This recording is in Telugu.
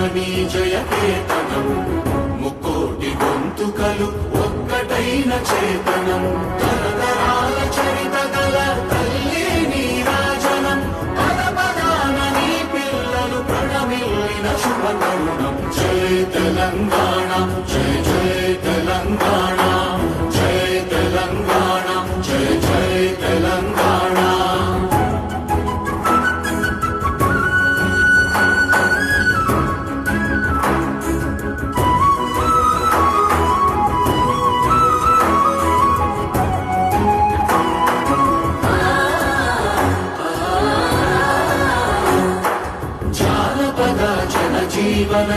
నీ జయకేతనం ముక్కోటి గొంతుకలు ఒక్కటైన చేతనం తరతరాల చరిత గల తల్లి నీరాజనం పద పదాన నీ పిల్లలు ప్రణమిల్లిన శుభతరుణం జయ తెలంగాణ జయ జయ తెలంగాణ జయ తెలంగాణ జయ జయ తెలంగాణ జీవన